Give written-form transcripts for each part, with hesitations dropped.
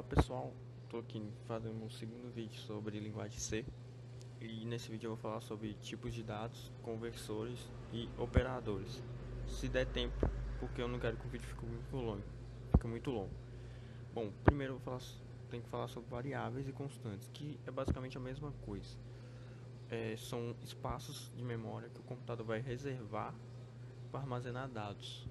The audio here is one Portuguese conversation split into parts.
Olá pessoal, estou aqui fazendo um segundo vídeo sobre linguagem C e nesse vídeo eu vou falar sobre tipos de dados, conversores e operadores. Se der tempo, porque eu não quero que o vídeo fique muito longo. Bom, primeiro eu tenho que falar sobre variáveis e constantes, que é basicamente a mesma coisa. São espaços de memória que o computador vai reservar para armazenar dados.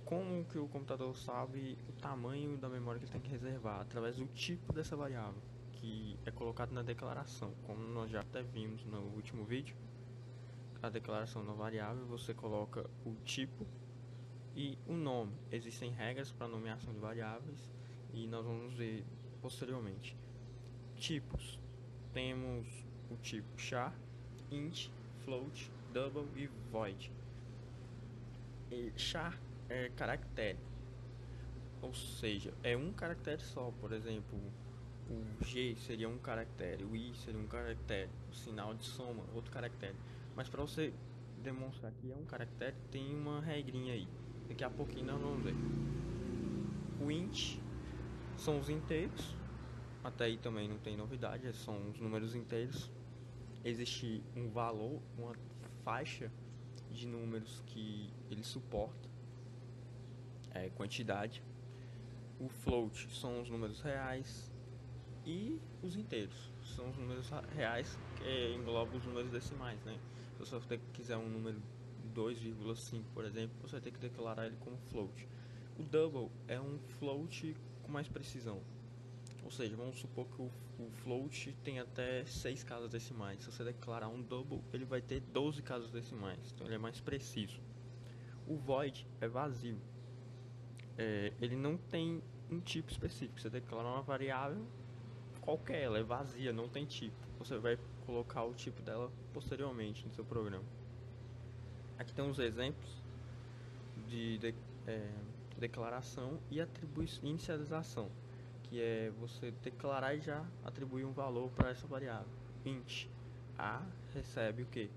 Como que o computador sabe o tamanho da memória que ele tem que reservar? Através do tipo dessa variável, que é colocado na declaração. Como nós já até vimos no último vídeo, a declaração da variável, você coloca o tipo e o nome. Existem regras para nomeação de variáveis e nós vamos ver posteriormente. Tipos. Temos o tipo char, int, float, double e void. E char é caractere, ou seja, é um caractere só. Por exemplo, o G seria um caractere, o I seria um caractere, o sinal de soma, outro caractere. Mas para você demonstrar que é um caractere, tem uma regrinha aí. Daqui a pouquinho nós vamos ver. O int são os inteiros, até aí também não tem novidade, são os números inteiros. Existe um valor, uma faixa de números que ele suporta, quantidade. O float são os números reais e os inteiros são os números reais, que englobam os números decimais, né? Se você quiser um número 2,5, por exemplo, você vai ter que declarar ele como float. O double é um float com mais precisão, ou seja, vamos supor que o float tem até 6 casas decimais. Se você declarar um double, ele vai ter 12 casas decimais, então ele é mais preciso. O void é vazio. Ele não tem um tipo específico. Você declara uma variável qualquer, ela é vazia, não tem tipo. Você vai colocar o tipo dela posteriormente no seu programa. Aqui tem uns exemplos de declaração e inicialização, que é você declarar e já atribuir um valor para essa variável. Int A recebe o que?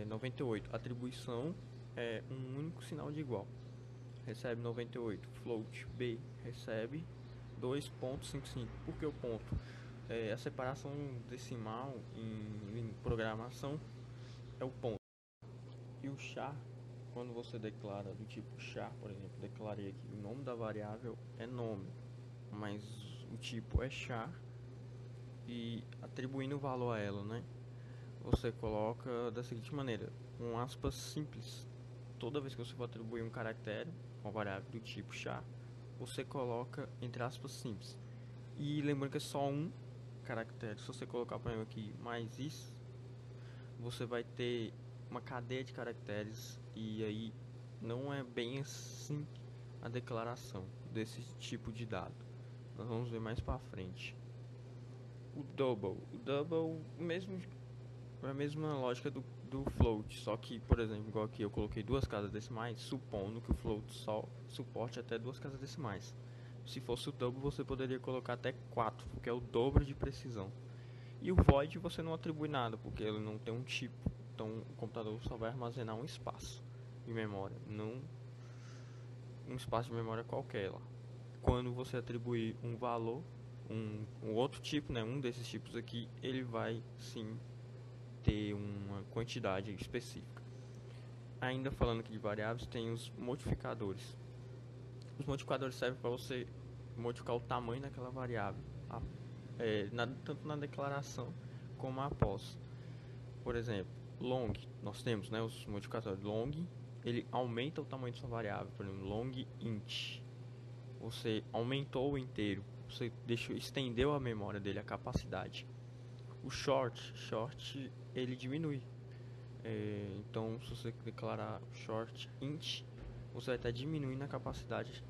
98. Atribuição é um único sinal de igual. Recebe 98. Float B recebe 2.55. Por que o ponto? A separação decimal em programação é o ponto. E o char, quando você declara do tipo char, por exemplo, declarei aqui o nome da variável é nome, mas o tipo é char, e atribuindo o valor a ela, né? Você coloca da seguinte maneira, um aspas simples. Toda vez que você for atribuir um caractere, uma variável do tipo char, você coloca entre aspas simples. E lembrando que é só um caractere. Se você colocar, por exemplo, aqui mais isso, você vai ter uma cadeia de caracteres, e aí não é bem assim a declaração desse tipo de dado. Nós vamos ver mais para frente. O double mesmo, é a mesma lógica do float, só que, por exemplo, igual aqui eu coloquei duas casas decimais, supondo que o float só suporte até duas casas decimais. Se fosse o double, você poderia colocar até 4, porque é o dobro de precisão. E o void você não atribui nada, porque ele não tem um tipo. Então o computador só vai armazenar um espaço de memória, não um espaço de memória qualquer lá. Quando você atribuir um valor, um outro tipo, né, um desses tipos aqui, ele vai sim ter uma quantidade específica. Ainda falando aqui de variáveis, tem os modificadores. Os modificadores servem para você modificar o tamanho daquela variável, tanto na declaração como após. Por exemplo, long, nós temos, né, os modificadores. Long, ele aumenta o tamanho de sua variável. Por exemplo, long int, você aumentou o inteiro, você estendeu a memória dele, a capacidade. O short ele diminui. Então, se você declarar short int, você vai estar diminuindo a capacidade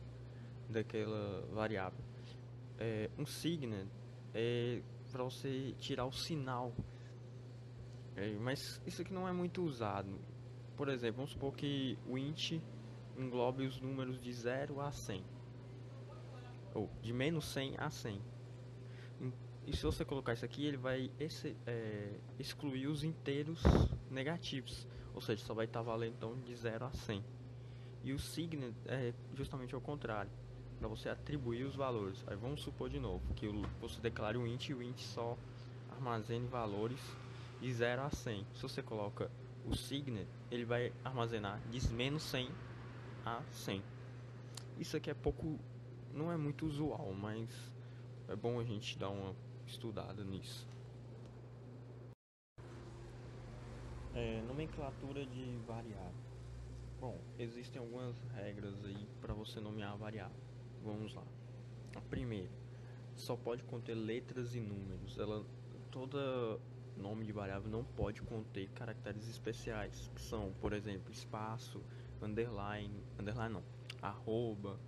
daquela variável. Um signet é para você tirar o sinal, mas isso aqui não é muito usado. Por exemplo, vamos supor que o int englobe os números de 0 a 100, ou de menos 100 a 100. E se você colocar isso aqui, ele vai excluir os inteiros negativos, ou seja, só vai estar valendo então de 0 a 100. E o signet é justamente ao contrário. para você atribuir os valores. Aí vamos supor de novo que você declare um int e o int só armazene valores de 0 a 100. Se você coloca o signet, ele vai armazenar de menos 100 a 100. Isso aqui é pouco, não é muito usual, mas é bom a gente dar uma estudada nisso. Nomenclatura de variável. Bom, existem algumas regras aí para você nomear a variável. Vamos lá. A primeira, só pode conter letras e números. Toda nome de variável não pode conter caracteres especiais, que são, por exemplo, espaço, underline não, arroba,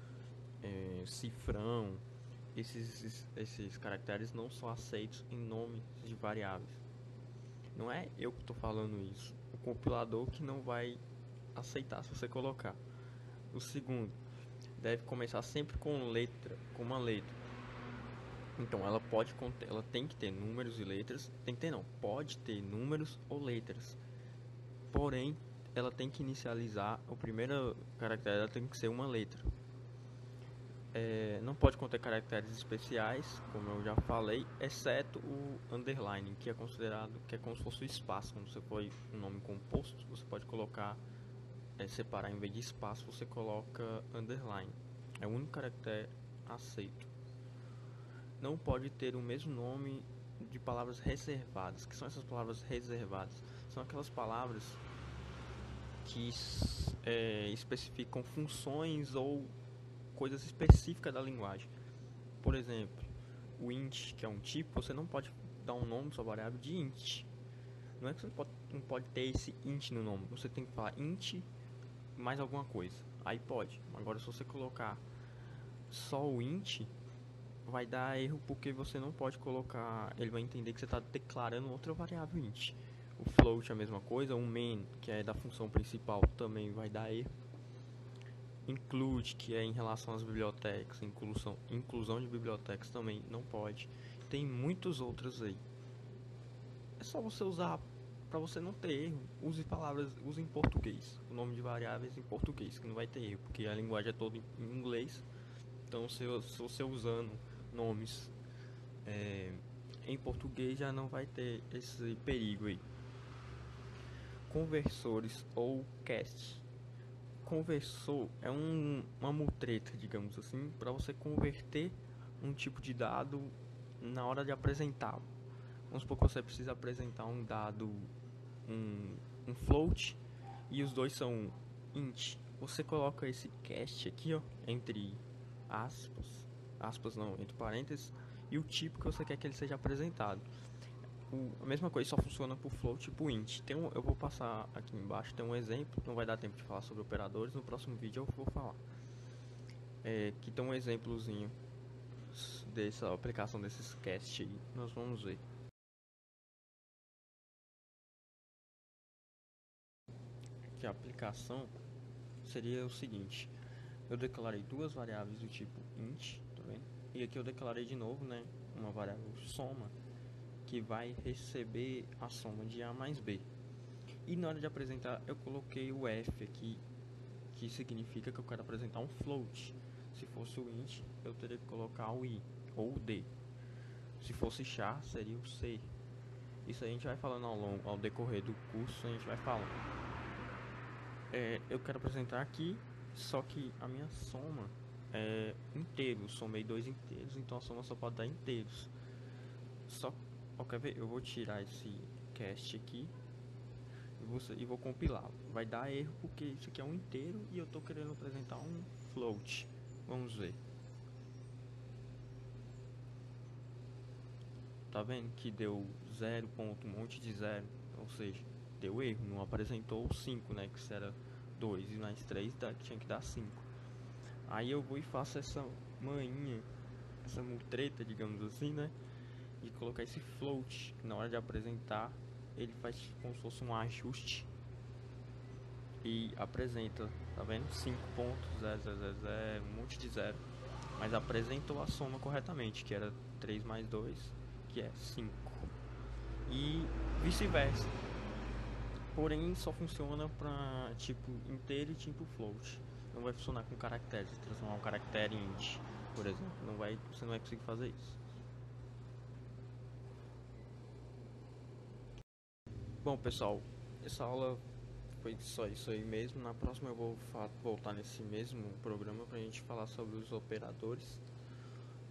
cifrão. Esses caracteres não são aceitos em nomes de variáveis. Não é eu que estou falando isso, o compilador que não vai aceitar se você colocar. O segundo, deve começar sempre com uma letra. Então ela tem que ter números e letras, pode ter números ou letras. Porém, ela tem que inicializar, o primeiro caractere dela tem que ser uma letra. Não pode conter caracteres especiais, como eu já falei, exceto o underline, que é considerado que é como se fosse o espaço. Quando você põe um nome composto, você pode colocar, separar, em vez de espaço, você coloca underline. É o único caractere aceito. Não pode ter o mesmo nome de palavras reservadas. Que são essas palavras reservadas? São aquelas palavras que especificam funções ou coisas específicas da linguagem. Por exemplo, o int, que é um tipo, você não pode dar um nome sua variável de int. Não é que você não pode ter esse int no nome. Você tem que falar int mais alguma coisa. Aí pode. Agora, se você colocar só o int, vai dar erro porque você não pode colocar. Ele vai entender que você está declarando outra variável int. O float é a mesma coisa. O main, que é da função principal, também vai dar erro. Include, que é em relação às bibliotecas, inclusão de bibliotecas também não pode. Tem muitos outros aí. É só você usar para você não ter erro. Use em português. O nome de variáveis em português, que não vai ter erro, porque a linguagem é toda em inglês. Então, se você usando nomes em português, já não vai ter esse perigo aí. Conversores ou cast. Conversor é uma mutreta, digamos assim, para você converter um tipo de dado na hora de apresentá-lo. Vamos supor que você precisa apresentar um dado, um float, e os dois são int. Você coloca esse cast aqui, ó, entre aspas não, entre parênteses, e o tipo que você quer que ele seja apresentado. A mesma coisa só funciona para o float e para o int. Eu vou passar aqui embaixo, tem um exemplo, não vai dar tempo de falar sobre operadores, no próximo vídeo eu vou falar. Aqui tem um exemplozinho dessa aplicação desses cast aí, nós vamos ver. Que a aplicação seria o seguinte: eu declarei duas variáveis do tipo int, tá vendo? E aqui eu declarei de novo, né, uma variável soma, que vai receber a soma de A mais B. E na hora de apresentar, eu coloquei o F aqui, que significa que eu quero apresentar um float. Se fosse o int, eu teria que colocar o I ou o D. Se fosse char, seria o C. Isso a gente vai falando ao decorrer do curso, a gente vai falando. Eu quero apresentar aqui, só que a minha soma é inteiro. Somei dois inteiros, então a soma só pode dar inteiros. Quer ver? Eu vou tirar esse cast aqui e vou compilar. Vai dar erro porque isso aqui é um inteiro e eu estou querendo apresentar um float. Vamos ver. Tá vendo que deu 0 ponto, um monte de zero, ou seja, deu erro, não apresentou 5, né, que era 2 e mais 3 tinha que dar 5. Aí eu vou e faço essa manhinha, essa mutreta, digamos assim, né, de colocar esse float, que na hora de apresentar ele faz como se fosse um ajuste e apresenta, tá vendo? 5.0000, um monte de zero, mas apresentou a soma corretamente, que era 3 mais 2, que é 5, e vice-versa. porém só funciona para tipo inteiro e tipo float. Não vai funcionar com caracteres, transformar um caractere em int, por exemplo. Você não vai conseguir fazer isso. Bom, pessoal, essa aula foi só isso aí mesmo. Na próxima eu vou voltar nesse mesmo programa para a gente falar sobre os operadores,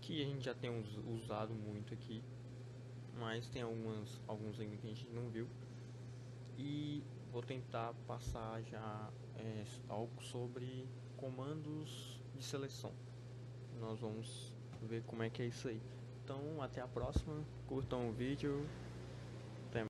que a gente já tem usado muito aqui, mas tem alguns ainda que a gente não viu. E vou tentar passar já algo sobre comandos de seleção. Nós vamos ver como é que é isso aí. Então, até a próxima. Curtam o vídeo.